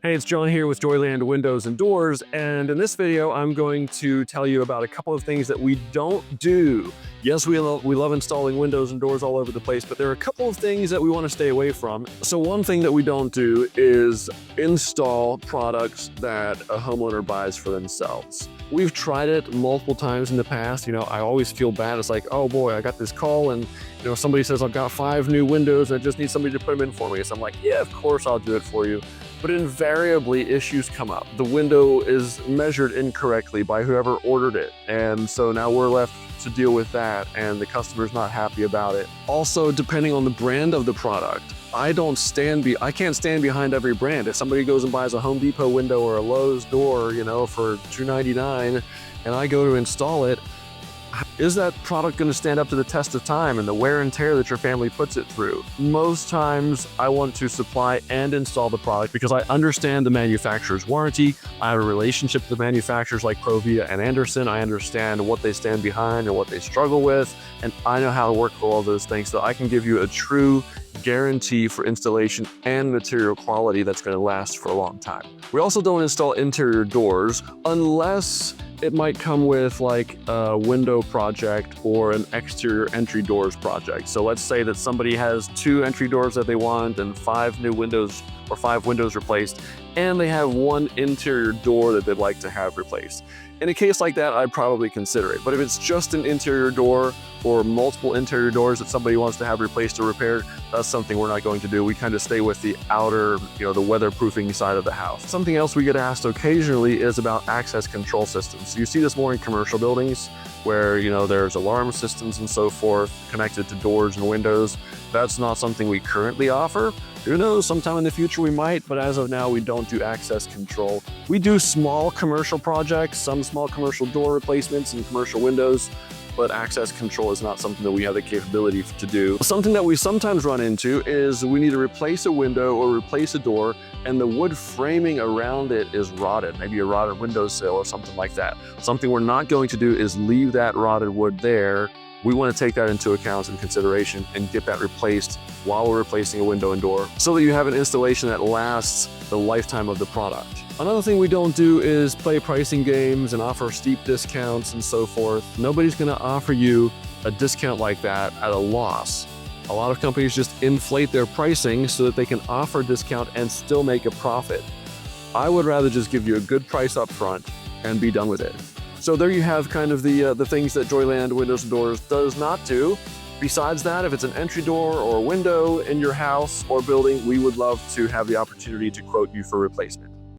Hey, it's John here with Joyland Windows and Doors, and in this video, I'm going to tell you about a couple of things that we don't do. Yes, we love installing windows and doors all over the place, but there are a couple of things that we want to stay away from. So one thing that we don't do is install products that a homeowner buys for themselves. We've tried it multiple times in the past. I always feel bad. It's like, oh boy, I got this call and somebody says, I've got 5 new windows and I just need somebody to put them in for me. So I'm like, yeah, of course I'll do it for you. But invariably issues come up. The window is measured incorrectly by whoever ordered it. And so now we're left to deal with that and the customer's not happy about it. Also, depending on the brand of the product, I can't stand behind every brand. If somebody goes and buys a Home Depot window or a Lowe's door, for $2.99 and I go to install it, is that product going to stand up to the test of time and the wear and tear that your family puts it through? Most times I want to supply and install the product because I understand the manufacturer's warranty. I have a relationship with the manufacturers like Provia and Anderson. I understand what they stand behind and what they struggle with, and I know how to work with all those things, so I can give you a true guarantee for installation and material quality that's going to last for a long time. We also don't install interior doors unless it might come with like a window project or an exterior entry doors project. So let's say that somebody has 2 entry doors that they want and 5 new windows or 5 windows replaced, and they have 1 interior door that they'd like to have replaced. In a case like that, I'd probably consider it. But if it's just an interior door or multiple interior doors that somebody wants to have replaced or repaired, that's something we're not going to do. We kind of stay with the outer, the weatherproofing side of the house. Something else we get asked occasionally is about access control systems. You see this more in commercial buildings where, there's alarm systems and so forth connected to doors and windows. That's not something we currently offer. Who knows, sometime in the future we might, but as of now, we don't do access control. We do small commercial projects, some small commercial door replacements and commercial windows, but access control is not something that we have the capability to do. Something that we sometimes run into is we need to replace a window or replace a door and the wood framing around it is rotted, maybe a rotted windowsill or something like that. Something we're not going to do is leave that rotted wood there. We want to take that into account and consideration and get that replaced while we're replacing a window and door so that you have an installation that lasts the lifetime of the product. Another thing we don't do is play pricing games and offer steep discounts and so forth. Nobody's going to offer you a discount like that at a loss. A lot of companies just inflate their pricing so that they can offer a discount and still make a profit. I would rather just give you a good price up front and be done with it. So there you have kind of the things that Joyland Windows and Doors does not do. Besides that, if it's an entry door or a window in your house or building, we would love to have the opportunity to quote you for replacement.